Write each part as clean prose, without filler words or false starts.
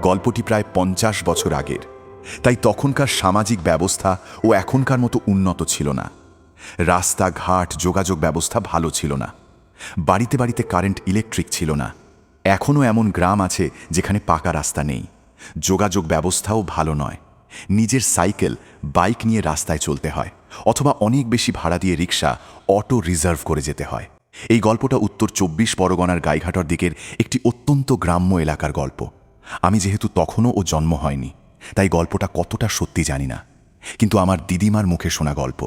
গল্পটি প্রায় 50 বছর আগের, তাই তখনকার সামাজিক ব্যবস্থা ও এখনকার মতো উন্নত ছিল না। রাস্তাঘাট যোগাযোগ ব্যবস্থা ভালো ছিল না। বাড়িতে বাড়িতে কারেন্ট ইলেকট্রিক ছিল না। এখনও এমন গ্রাম আছে যেখানে পাকা রাস্তা নেই। যোগাযোগ ব্যবস্থাও ভালো নয়। নিজের সাইকেল বাইক নিয়ে রাস্তায় চলতে হয়, অথবা অনেক বেশি ভাড়া দিয়ে রিক্সা অটো রিজার্ভ করে যেতে হয়। এই গল্পটা উত্তর 24 পরগনার গাইঘাটার দিকের একটি অত্যন্ত গ্রাম্য এলাকার গল্প। আমি যেহেতু তখনও ও জন্ম হয়নি, তাই গল্পটা কতটা সত্যি জানি না, কিন্তু আমার দিদিমার মুখে শোনা গল্প।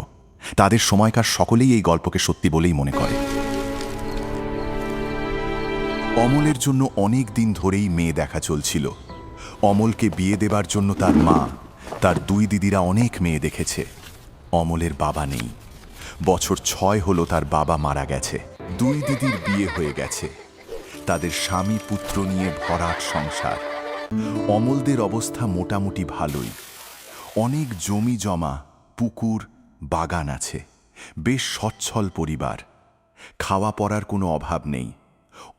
তাদের সময়কার সকলেই এই গল্পকে সত্যি বলেই মনে করে। অমলের জন্য অনেক দিন ধরেই মেয়ে দেখা চলছিল। অমলকে বিয়ে দেবার জন্য তার মা, তার 2 দিদিরা অনেক মেয়ে দেখেছে। অমলের বাবা নেই। বছর 6 হলো তার বাবা মারা গেছে। 2 দিদির বিয়ে হয়ে গেছে। তাদের স্বামী পুত্র নিয়ে ভরাট সংসার। অমলদের অবস্থা মোটামুটি ভালোই। অনেক জমি জমা, পুকুর, বাগান আছে। বেশ সচ্ছল পরিবার। খাওয়া পড়ার কোনো অভাব নেই।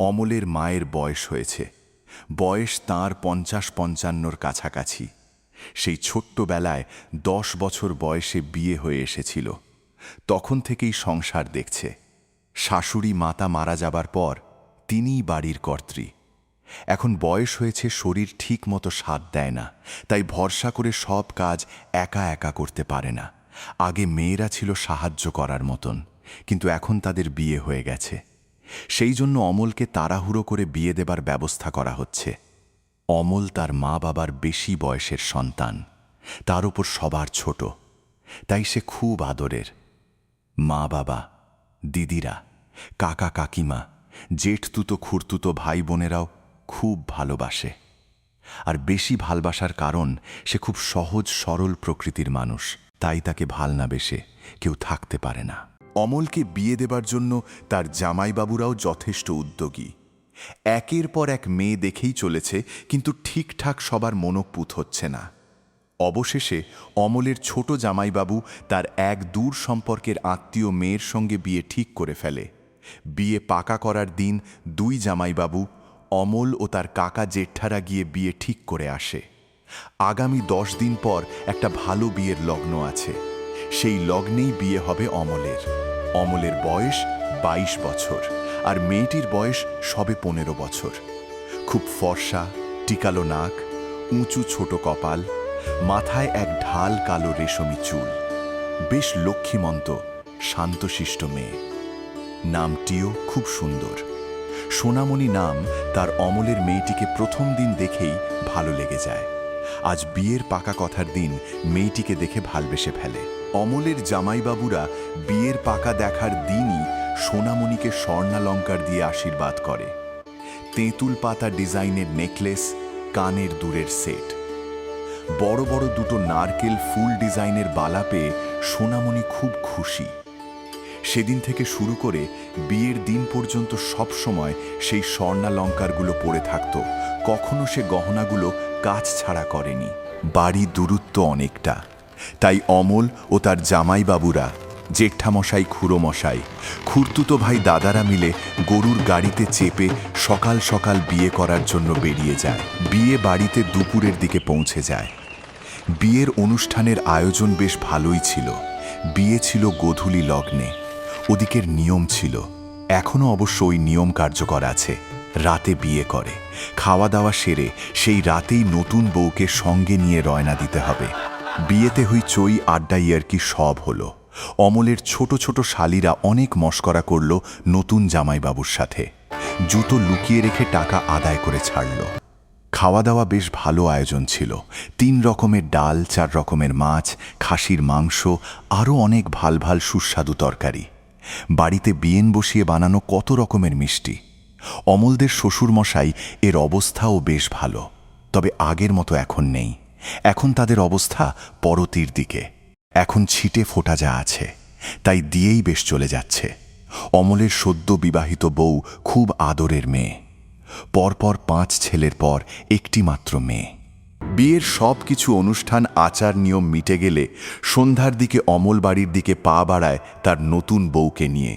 অমলের মায়ের বয়স হয়েছে। বয়স তাঁর 50-55 কাছাকাছি। সেই ছোট্টবেলায় 10 বছর বয়সে বিয়ে হয়ে এসেছিল। তখন থেকেই সংসার দেখছে। শাশুড়ি মাতা মারা যাবার পর তিনিই বাড়ির কর্ত্রী। এখন বয়স হয়েছে, শরীর ঠিক মতো সাথ দেয় না, তাই ভরসা করে সব কাজ একা একা করতে পারে না। আগে মেয়েরা ছিল সাহায্য করার মতন, কিন্তু এখন তাদের বিয়ে হয়ে গেছে। সেই জন্য অমলকে তাড়াহুড়ো করে বিয়ে দেবার ব্যবস্থা করা হচ্ছে। অমল তার মা বাবার বেশি বয়সের সন্তান, তার উপর সবার ছোট, তাই সে খুব আদরের। মা বাবা, দিদিরা, কাকা কাকিমা, জেঠতুতো খুড়তুতো ভাই বোনেরাও খুব ভালোবাসে। আর বেশি ভালোবাসার কারণ সে খুব সহজ সরল প্রকৃতির মানুষ, তাই তাকে ভাল না বেশে কেউ থাকতে পারে না। অমলকে বিয়ে দেবার জন্য তার জামাইবাবুরাও যথেষ্ট উদ্যোগী। একের পর এক মেয়ে দেখেই চলেছে, কিন্তু ঠিকঠাক সবার মনোপুত হচ্ছে না। অবশেষে অমলের ছোট জামাইবাবু তার এক দূর সম্পর্কের আত্মীয় মেয়ের সঙ্গে বিয়ে ঠিক করে ফেলে। বিয়ে পাকা করার দিন 2 জামাইবাবু, অমল ও তার কাকা জেঠারা গিয়ে বিয়ে ঠিক করে আসে। আগামী 10 দিন পর একটা ভালো বিয়ের লগ্ন আছে। সেই লগ্নেই বিয়ে হবে অমলের। অমলের বয়স 22 বছর, আর মেয়েটির বয়স সবে 15 বছর। খুব ফর্সা, টিকালো নাক, উঁচু ছোট কপাল, মাথায় এক ঢাল কালো রেশমি চুল। বেশ লক্ষ্মীমন্ত, শান্তশিষ্ট মেয়ে। নামটিও খুব সুন্দর। সোনামণি নাম। তার অমলের মেয়েটিকে প্রথম দিন দেখেই ভালো লেগে যায়। আজ বিয়ের পাকা কথার দিন মেয়েটিকে দেখে ভালবেসে ফেলে। অমলের জামাইবাবুরা বিয়ের পাকা দেখার দিনই সোনামণিকে স্বর্ণালঙ্কার দিয়ে আশীর্বাদ করে। তেঁতুল পাতা ডিজাইনের নেকলেস, কানের দুলের সেট, বড় বড় 2টো নারকেল ফুল ডিজাইনের বালা পেয়ে সোনামণি খুব খুশি। সেদিন থেকে শুরু করে বিয়ের দিন পর্যন্ত সব সময় সেই স্বর্ণালঙ্কারগুলো পরে থাকত। কখনো সে গহনাগুলো কাজ ছাড়া করেনি। বাড়ি দূরত্ব অনেকটা, তাই অমল ও তার জামাইবাবুরা, জেঠামশাই, খুড়োমশাই, খুড়তুতো ভাই দাদারা মিলে গরুর গাড়িতে চেপে সকাল সকাল বিয়ে করার জন্য বেরিয়ে যায়। বিয়ে বাড়িতে দুপুরের দিকে পৌঁছে যায়। বিয়ের অনুষ্ঠানের আয়োজন বেশ ভালোই ছিল। বিয়ে ছিল গোধূলি লগ্নে। ওদিকের নিয়ম ছিল, এখনও অবশ্য ওই নিয়ম কার্যকর আছে। রাতে বিয়ে করে, খাওয়া দাওয়া সেরে সেই রাতেই নতুন বউকে সঙ্গে নিয়ে রয়না দিতে হবে। বিয়েতে হইচই, আড্ডা, ইয়ার্কি সব হলো। অমলের ছোট ছোট শালিরা অনেক মশকরা করল নতুন জামাইবাবুর সাথে। জুতো লুকিয়ে রেখে টাকা আদায় করে ছাড়ল। খাওয়া দাওয়া বেশ ভালো আয়োজন ছিল। 3 রকমের ডাল, 4 রকমের মাছ, খাসির মাংস, আরও অনেক ভাল ভাল সুস্বাদু তরকারি। বাড়িতে বিয়েন বসিয়ে বানানো কত রকমের মিষ্টি। অমলদের শ্বশুরমশাই এর অবস্থাও বেশ ভালো, তবে আগের মতো এখন নেই। এখন তাদের অবস্থা পরতির দিকে। এখন ছিটে ফোটা যা আছে তাই দিয়েই বেশ চলে যাচ্ছে। অমলের সদ্য বিবাহিত বউ খুব আদরের মেয়ে। পরপর 5 ছেলের পর একটি মাত্র মেয়ে। বিয়ের সব কিছু অনুষ্ঠান আচার নিয়ম মিটে গেলে সন্ধ্যার দিকে অমল বাড়ির দিকে পা বাড়ায় তার নতুন বউকে নিয়ে।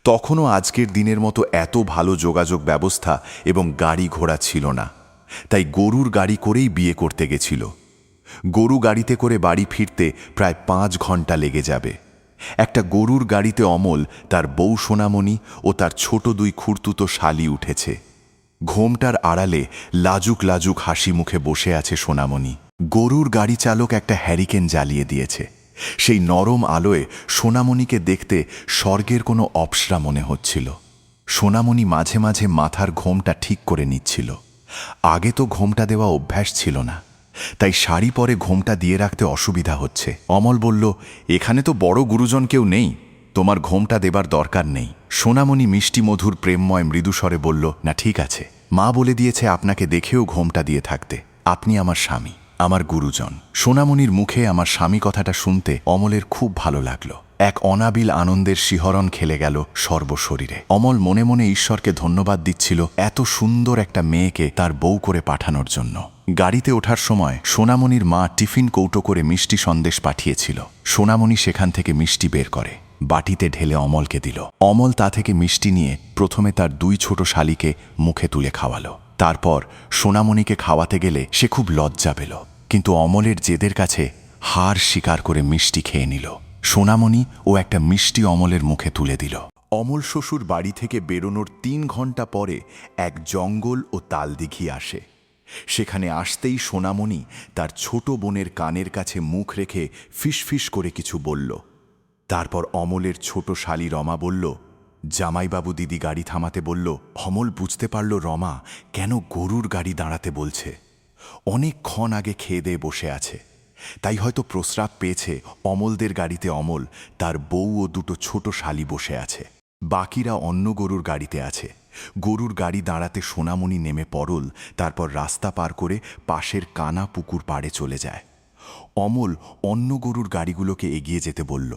তখনও আজকের দিনের মতো এত ভালো যোগাযোগ ব্যবস্থা এবং গাড়ি ঘোড়া ছিল না। তাই গরুর গাড়ি করেই বিয়ে করতে গেছিল। গরু গাড়িতে করে বাড়ি ফিরতে প্রায় 5 ঘন্টা লেগে যাবে। একটা গরুর গাড়িতে অমল, তার বউ সোনামণি ও তার ছোট 2 খুড়তুতো শালি উঠেছে। ঘোমটার আড়ালে লাজুক লাজুক হাসি মুখে বসে আছে সোনামণি। গরুর গাড়ি চালক একটা হ্যারিকেন জ্বালিয়ে দিয়েছে। সেই নরম আলোয় সোনামণিকে দেখতে স্বর্গের কোনো অপ্সরা মনে হচ্ছিল। সোনামণি মাঝে মাঝে মাথার ঘোমটা ঠিক করে নিচ্ছিল। আগে তো ঘোমটা দেওয়া অভ্যাস ছিল না, তাই শাড়ি পরে ঘোমটা দিয়ে রাখতে অসুবিধা হচ্ছে। অমল বলল, এখানে তো বড় গুরুজন কেউ নেই, তোমার ঘোমটা দেবার দরকার নেই। সোনামণি মিষ্টি মধুর প্রেমময় মৃদুস্বরে বলল, না ঠিক আছে, মা বলে দিয়েছে আপনাকে দেখেও ঘোমটা দিয়ে থাকতে। আপনি আমার স্বামী, আমার গুরুজন। সোনামণির মুখে আমার স্বামী কথাটা শুনতে অমলের খুব ভালো লাগলো। এক অনাবিল আনন্দের শিহরণ খেলে গেল সর্বশরীরে। অমল মনে মনে ঈশ্বরকে ধন্যবাদ দিচ্ছিল এত সুন্দর একটা মেয়েকে তার বউ করে পাঠানোর জন্য। গাড়িতে ওঠার সময় সোনামণির মা টিফিন কৌটো করে মিষ্টি সন্দেশ পাঠিয়েছিল। সোনামণি সেখান থেকে মিষ্টি বের করে বাটিতে ঢেলে অমলকে দিল। অমল তা থেকে মিষ্টি নিয়ে প্রথমে তার 2 ছোট শালিকে মুখে তুলে খাওয়ালো। তারপর সোনামণিকে খাওয়াতে গেলে সে খুব লজ্জা পেল, কিন্তু অমলের জেদের কাছে হার স্বীকার করে মিষ্টি খেয়ে নিল। সোনামণি ও একটা মিষ্টি অমলের মুখে তুলে দিল। অমল শ্বশুর বাড়ি থেকে বেরোনোর 3 ঘন্টা পরে এক জঙ্গল ও তালদিঘি আসে। সেখানে আসতেই সোনামণি তার ছোট বোনের কানের কাছে মুখ রেখে ফিসফিস করে কিছু বলল। তারপর অমলের ছোট শালি রমা বলল, জামাইবাবু দিদি গাড়ি থামাতে বলল। অমল বুঝতে পারল রমা কেন গরুর গাড়ি দাঁড়াতে বলছে। অনেকক্ষণ আগে খেয়ে দিয়ে বসে আছে, তাই হয়তো প্রস্রাব পেয়েছে। অমলদের গাড়িতে অমল, তার বউ ও 2 ছোট শালি বসে আছে। বাকিরা অন্য গরুর গাড়িতে আছে। গরুর গাড়ি দাঁড়াতে সোনামণি নেমে পড়ল, তারপর রাস্তা পার করে পাশের কানা পুকুর পাড়ে চলে যায়। অমল অন্য গরুর গাড়িগুলোকে এগিয়ে যেতে বলল।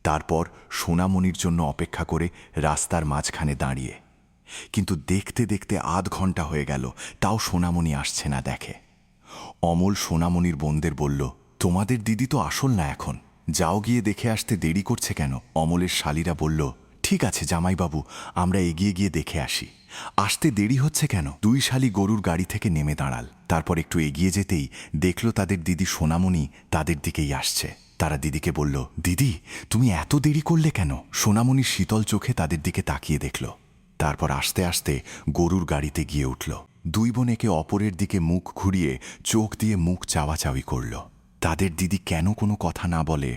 তারপর সোনামণির জন্য অপেক্ষা করে রাস্তার মাঝখানে দাঁড়িয়ে। কিন্তু দেখতে দেখতে আধ ঘন্টা হয়ে গেল, তাও সোনামণি আসছে না। দেখে অমল সোনামণির বোনদের বলল, তোমাদের দিদি তো আসল না এখন, যাও গিয়ে দেখে আসতে দেরি করছে কেন? অমলের শালিরা বলল, ঠিক আছে জামাইবাবু, আমরা এগিয়ে গিয়ে দেখে আসি। আসতে দেরি হচ্ছে কেন? 2 শালি গরুর গাড়ি থেকে নেমে দাঁড়াল। তারপর একটু এগিয়ে যেতেই দেখল তাদের দিদি সোনামণি তাদের দিকেই আসছে। তারা দিদিকে বলল, দিদি তুমি এত দেরি করলে কেন? সোনামণি শীতল চোখে তাদের দিকে তাকিয়ে দেখল। তারপর আস্তে আস্তে গরুর গাড়িতে গিয়ে উঠল। 2 বোন একে অপরের দিকে মুখ ঘুরিয়ে চোখ দিয়ে মুখ চাওয়াচাওয়ি করল। তাদের দিদি কেন কোনো কথা না বলে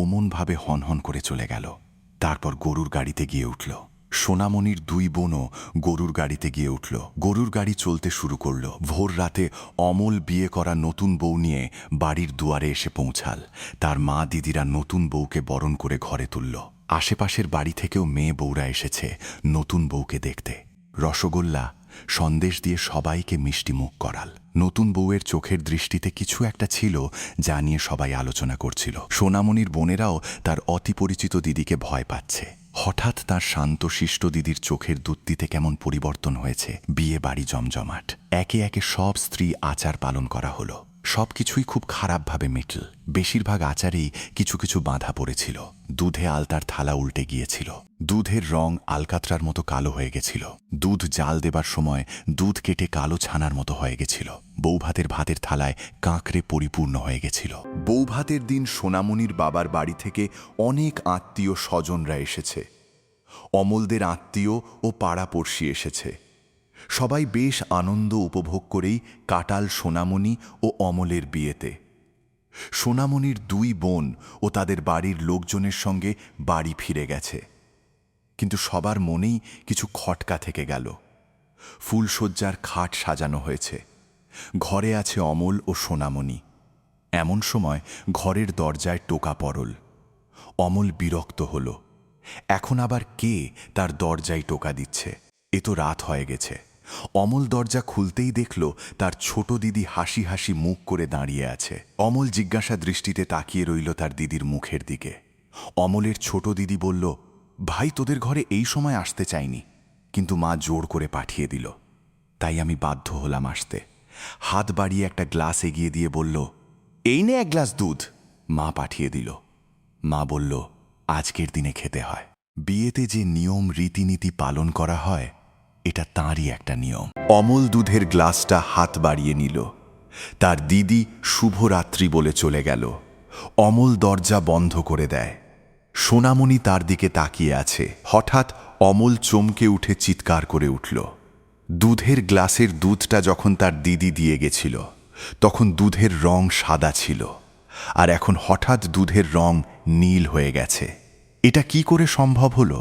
ওমনভাবে হনহন করে চলে গেল। তারপর গরুর গাড়িতে গিয়ে উঠল। সোনামণির 2 বোনও গরুর গাড়িতে গিয়ে উঠল। গরুর গাড়ি চলতে শুরু করল। ভোর রাতে অমল বিয়ে করা নতুন বউ নিয়ে বাড়ির দুয়ারে এসে পৌঁছাল। তার মা দিদিরা নতুন বউকে বরণ করে ঘরে তুলল। আশেপাশের বাড়ি থেকেও মেয়ে বউরা এসেছে নতুন বউকে দেখতে। রসগোল্লা সন্দেশ দিয়ে সবাইকে মিষ্টি মুখ করাল। নতুন বউয়ের চোখের দৃষ্টিতে কিছু একটা ছিল যা নিয়ে সবাই আলোচনা করছিল। সোনামণির বোনেরাও তার অতি পরিচিত দিদিকে ভয় পাচ্ছে। হঠাৎ তার শান্তশিষ্ট দিদির চোখের দুত্তিতে কেমন পরিবর্তন হয়েছে। বিয়ে বাড়ি জমজমাট। একে একে সব স্ত্রী আচার পালন করা হলো। সবকিছুই খুব খারাপভাবে মিটল। বেশিরভাগ আচারেই কিছু কিছু বাঁধা পড়েছিল। দুধে আলতার থালা উল্টে গিয়েছিল। দুধের রং আলকাতরার মতো কালো হয়ে গেছিল। দুধ জাল দেবার সময় দুধ কেটে কালো ছানার মতো হয়ে গেছিল। বৌভাতের ভাতের থালায় কাঁকড়ে পরিপূর্ণ হয়ে গেছিল। বৌভাতের দিন সোনামণির বাবার বাড়ি থেকে অনেক আত্মীয় স্বজনরা এসেছে। অমলদের আত্মীয় ও পাড়াপড়শি এসেছে। সবাই বেশ আনন্দ উপভোগ করেই কাটাল সোনামণি ও অমলের বিয়েতে। সোনামণির 2 বোন ও তাদের বাড়ির লোকজনের সঙ্গে বাড়ি ফিরে গেছে, কিন্তু সবার মনেই কিছু খটকা থেকে গেল। ফুলশয্যার খাট সাজানো হয়েছে। ঘরে আছে অমল ও সোনামণি। এমন সময় ঘরের দরজায় টোকা পড়ল। অমল বিরক্ত হল। এখন আবার কে তার দরজায় টোকা দিচ্ছে? এ তো রাত হয়ে গেছে। অমল দরজা খুলতেই দেখল তার ছোট দিদি হাসি হাসি মুখ করে দাঁড়িয়ে আছে। অমল জিজ্ঞাসা দৃষ্টিতে তাকিয়ে রইল তার দিদির মুখের দিকে। অমলের ছোট দিদি বলল, ভাই তোদের ঘরে এই সময় আসতে চাইনি, কিন্তু মা জোর করে পাঠিয়ে দিল, তাই আমি বাধ্য হলাম আসতে। হাত বাড়িয়ে একটা গ্লাস এগিয়ে দিয়ে বলল, এই নে 1 গ্লাস দুধ। মা পাঠিয়ে দিল। মা বলল, আজকের দিনে খেতে হয়। বিয়েতে যে নিয়ম রীতিনীতি পালন করা হয় এটা তাঁরই একটা নিয়ম। অমল দুধের গ্লাসটা হাত বাড়িয়ে নিল। তার দিদি শুভরাত্রি বলে চলে গেল। অমল দরজা বন্ধ করে দেয়। সোনামণি তার দিকে তাকিয়ে আছে। হঠাৎ অমল চমকে উঠে চিৎকার করে উঠল। দুধের গ্লাসের দুধটা যখন তার দিদি দিয়ে গেছিল তখন দুধের রং সাদা ছিল, আর এখন হঠাৎ দুধের রং নীল হয়ে গেছে। এটা কি করে সম্ভব হলো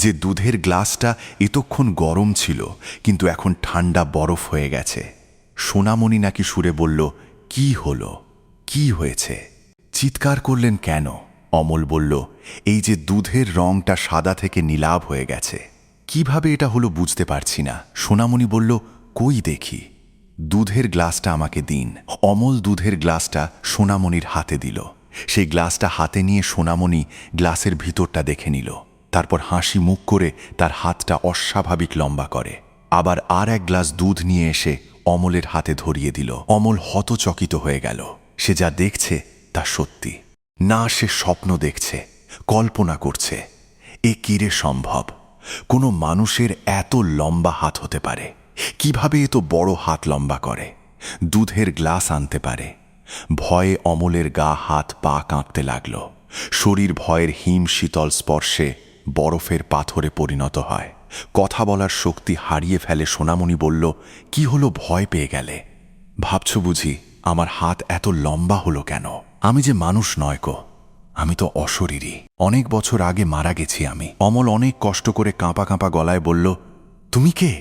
যে দুধের গ্লাসটা এতক্ষণ গরম ছিল কিন্তু এখন ঠান্ডা বরফ হয়ে গেছে? সোনামণি নাকি সুরে বলল, কি হলো, কি হয়েছে? চিৎকার করলেন কেন? অমল বলল, এই যে দুধের রংটা সাদা থেকে নীলাভ হয়ে গেছে। কিভাবে এটা হলো বুঝতে পারছি না। সোনামণি বলল, কই দেখি। দুধের গ্লাসটা আমাকে দিন। অমল দুধের গ্লাসটা সোনামণির হাতে দিল। সেই গ্লাসটা হাতে নিয়ে সোনামণি গ্লাসের ভিতরটা দেখে নিল। তারপর হাসি মুখ করে তার হাতটা অস্বাভাবিক লম্বা করে। আবার আর এক গ্লাস দুধ নিয়ে এসে অমলের হাতে ধরিয়ে দিল। অমল হতচকিত হয়ে গেল। সে যা দেখছে তা সত্যি না, সে স্বপ্ন দেখছে, কল্পনা করছে। এ কিরে সম্ভব? কোনো মানুষের এত লম্বা হাত হতে পারে? কিভাবে এত বড় হাত লম্বা করে? দুধের গ্লাস আনতে পারে? ভয়ে অমলের গা হাত পা কাঁপতে লাগল। শরীর ভয়ের হিম শীতল স্পর্শে বরফের পাথরে পরিণত হয়। কথা বলার শক্তি হারিয়ে ফেলে। সোনামণি বলল, কি হলো, ভয় পেয়ে গেলে? ভাবছ বুঝি আমার হাত এত লম্বা হলো কেন? আমি যে মানুষ নয় গো, আমি তো অশরীরী। অনেক বছর আগে মারা গেছি আমি। অমল অনেক কষ্ট করে কাঁপা কাঁপা গলায় বলল, তুমি কে?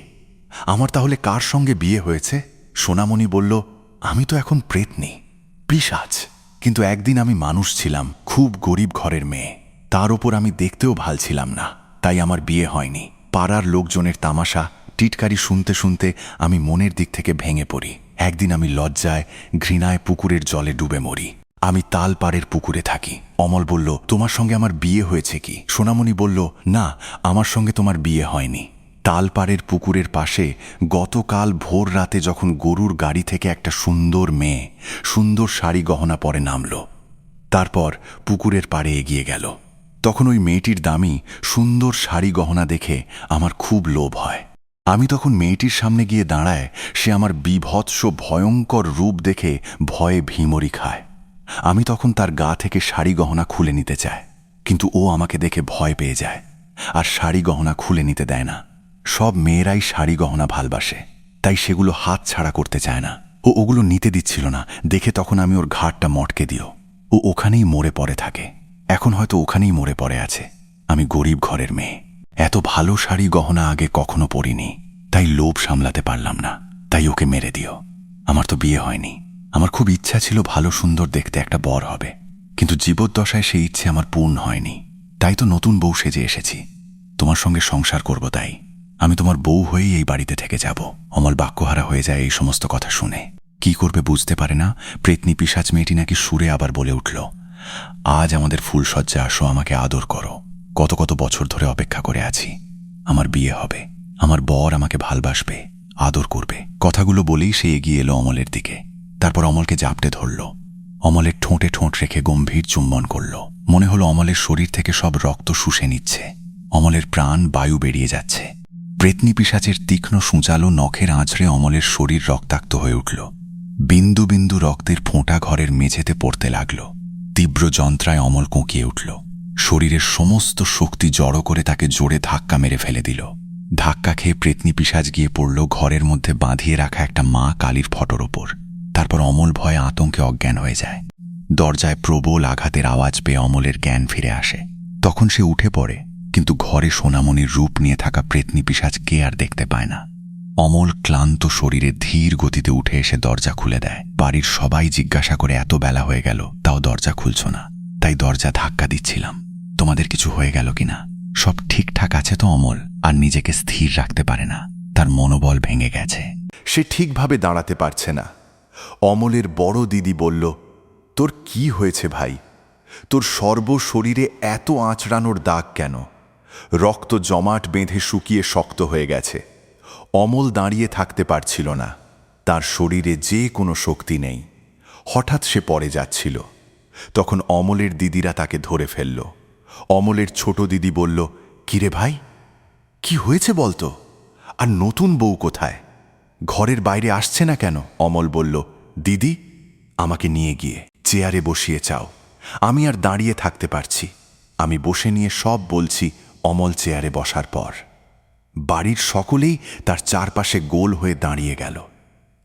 আমার তাহলে কার সঙ্গে বিয়ে হয়েছে? সোনামণি বলল, আমি তো এখন প্রেতনী, পিশাচ। কিন্তু একদিন আমি মানুষ ছিলাম, খুব গরিব ঘরের মেয়ে। তার ওপর আমি দেখতেও ভাল ছিলাম না, তাই আমার বিয়ে হয়নি। পাড়ার লোকজনের তামাশা টিটকারি শুনতে শুনতে আমি মনের দিক থেকে ভেঙে পড়ি। একদিন আমি লজ্জায় ঘৃণায় পুকুরের জলে ডুবে মরি। আমি তালপাড়ের পুকুরে থাকি। অমল বলল, তোমার সঙ্গে আমার বিয়ে হয়েছে কি? সোনামণি বলল, না, আমার সঙ্গে তোমার বিয়ে হয়নি। তালপাড়ের পুকুরের পাশে গতকাল ভোর রাতে যখন গরুর গাড়ি থেকে একটা সুন্দর মেয়ে সুন্দর শাড়ি গহনা পরে নামল, তারপর পুকুরের পাড়ে এগিয়ে গেল, তখন ওই মেয়েটির দামি সুন্দর শাড়ি গহনা দেখে আমার খুব লোভ হয়। আমি তখন মেয়েটির সামনে গিয়ে দাঁড়ায়। সে আমার বীভৎস ভয়ঙ্কর রূপ দেখে ভয়ে ভিমরি খায়। আমি তখন তার গা থেকে শাড়ি গহনা খুলে নিতে চাই, কিন্তু ও আমাকে দেখে ভয় পেয়ে যায় আর শাড়ি গহনা খুলে নিতে দেয় না। সব মেয়েরাই শাড়ি গহনা ভালবাসে, তাই সেগুলো হাত ছাড়া করতে চায় না। ও ওগুলো নিতে দিচ্ছিল না দেখে তখন আমি ওর ঘাটটা মটকে দিও। ও ওখানেই মরে পড়ে থাকে। এখন হয়তো ওখানেই মরে পড়ে আছে। আমি গরিব ঘরের মেয়ে, এত ভালো শাড়ি গহনা আগে কখনো পরিনি, তাই লোভ সামলাতে পারলাম না, তাই ওকে মেরে দিও। আমার তো বিয়ে হয়নি। আমার খুব ইচ্ছা ছিল ভালো সুন্দর দেখতে একটা বর হবে, কিন্তু জীবদ্দশায় সেই ইচ্ছে আমার পূর্ণ হয়নি। তাই তো নতুন বউ সেজে এসেছি, তোমার সঙ্গে সংসার করব। তাই আমি তোমার বউ হয়েই এই বাড়িতে থেকে যাব। অমল বাক্যহারা হয়ে যায় এই সমস্ত কথা শুনে। কি করবে বুঝতে পারে না। প্রেতনী পিশাচ মেয়েটি নাকি সুরে আবার বলে উঠল, আজ আমাদের ফুলশয্যা আসো, আমাকে আদর করো। কত কত বছর ধরে অপেক্ষা করে আছি। আমার বিয়ে হবে, আমার বর আমাকে ভালবাসবে, আদর করবে। কথাগুলো বলেই সে এগিয়ে এলো অমলের দিকে। তারপর অমলকে জাপটে ধরল। অমলের ঠোঁটে ঠোঁট রেখে গম্ভীর চুম্বন করল। মনে হলো অমলের শরীর থেকে সব রক্ত শুষে নিচ্ছে। অমলের প্রাণ বায়ু বেরিয়ে যাচ্ছে। প্রেতনী পিশাচের তীক্ষ্ণ সূচালো নখের আঁচড়ে অমলের শরীর রক্তাক্ত হয়ে উঠল। বিন্দু বিন্দু রক্তের ফোঁটা ঘরের মেঝেতে পড়তে লাগল। তীব্র যন্ত্রায় অমল কোঁকিয়ে উঠল। শরীরের সমস্ত শক্তি জড়ো করে তাকে জোরে ধাক্কা মেরে ফেলে দিল। ধাক্কা খেয়ে প্রেতনী পিশাচ গিয়ে পড়ল ঘরের মধ্যে বাঁধিয়ে রাখা একটা মা কালীর ফটোর ওপর। তারপর অমল ভয়ে আতঙ্কে অজ্ঞান হয়ে যায়। দরজায় প্রবল আঘাতের আওয়াজ পেয়ে অমলের জ্ঞান ফিরে আসে। তখন সে উঠে পড়ে, কিন্তু ঘরে সোনামণির রূপ নিয়ে থাকা প্রেতনী পিশাচকে আর দেখতে পায় না। অমল ক্লান্ত শরীরে ধীর গতিতে উঠে এসে দরজা খুলে দেয়। বাড়ির সবাই জিজ্ঞাসা করে এত বেলা হয়ে গেল, তাও দরজা খুলছ না। তাই দরজা ধাক্কা দিচ্ছিলাম, তোমাদের কিছু হয়ে গেল কিনা। সব ঠিকঠাক আছে তো? অমল আর নিজেকে স্থির রাখতে পারে না, তার মনোবল ভেঙে গেছে। সে ঠিকভাবে দাঁড়াতে পারছে না। অমলের বড় দিদি বলল, তোর কি হয়েছে ভাই? তোর সর্বশরীরে এত আঁচড়ানোর দাগ কেন? রক্ত জমাট বেঁধে শুকিয়ে শক্ত হয়ে গেছে। অমল দাঁড়িয়ে থাকতে পারছিল না। তার শরীরে যে কোনো শক্তি নেই। হঠাৎ সে পড়ে যাচ্ছিল। তখন অমলের দিদিরা তাকে ধরে ফেলল। অমলের ছোট দিদি বলল, কিরে ভাই, কি হয়েছে বলতো? আর নতুন বউ কোথায়? ঘরের বাইরে আসছে না কেন? অমল বলল, দিদি, আমাকে নিয়ে গিয়ে চেয়ারে বসিয়ে চাও। আমি আর দাঁড়িয়ে থাকতে পারছি। আমি বসে নিয়ে সব বলছি। অমল চেয়ারে বসার পর বাড়ির সকলেই তার চারপাশে গোল হয়ে দাঁড়িয়ে গেল।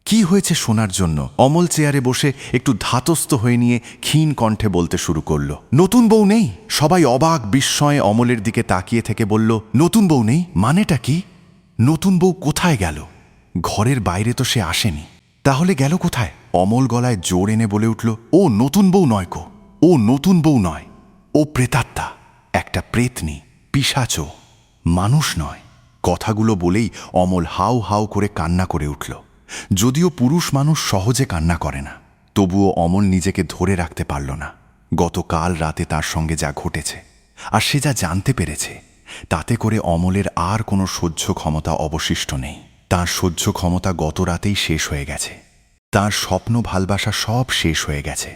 কি হয়েছে শোনার জন্য অমল চেয়ারে বসে একটু ধাতস্থ হয়ে নিয়ে ক্ষীণ কণ্ঠে বলতে শুরু করল, নতুন বউ নেই। সবাই অবাক বিস্ময়ে অমলের দিকে তাকিয়ে থেকে বলল, নতুন বউ নেই মানেটা কি? নতুন বউ কোথায় গেল? ঘরের বাইরে তো সে আসেনি। তাহলে গেল কোথায়? অমল গলায় জোর এনে বলে উঠল, ও নতুন বউ নয় কো, ও নতুন বউ নয়, ও প্রেতাত্মা, একটা প্রেতনি, পিশাচো, মানুষ নয়। কথাগুলো বলেই অমল হাউ হাউ করে কান্না করে উঠল। যদিও পুরুষ মানুষ সহজে কান্না করে না, তবুও অমল নিজেকে ধরে রাখতে পারল না। গতকাল রাতে তার সঙ্গে যা ঘটেছে আর সে যা জানতে পেরেছে, তাতে করে অমলের আর কোনো সহ্য ক্ষমতা অবশিষ্ট নেই। তার সহ্য ক্ষমতা গত রাতেই শেষ হয়ে গেছে। তার স্বপ্ন ভালবাসা সব শেষ হয়ে গেছে।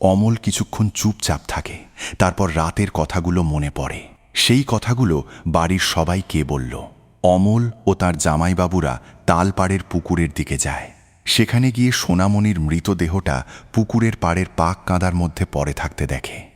অমল কিছুক্ষণ চুপচাপ থাকে, তারপর রাতের কথাগুলো মনে পড়ে। সেই কথাগুলো বাড়ির সবাইকে বলল। অমল ও তার জামাইবাবুরা তালপাড়ের পুকুরের দিকে যায়। সেখানে গিয়ে সোনামণির মৃতদেহটা পুকুরের পাড়ের পাক কাঁদার মধ্যে পড়ে থাকতে দেখে।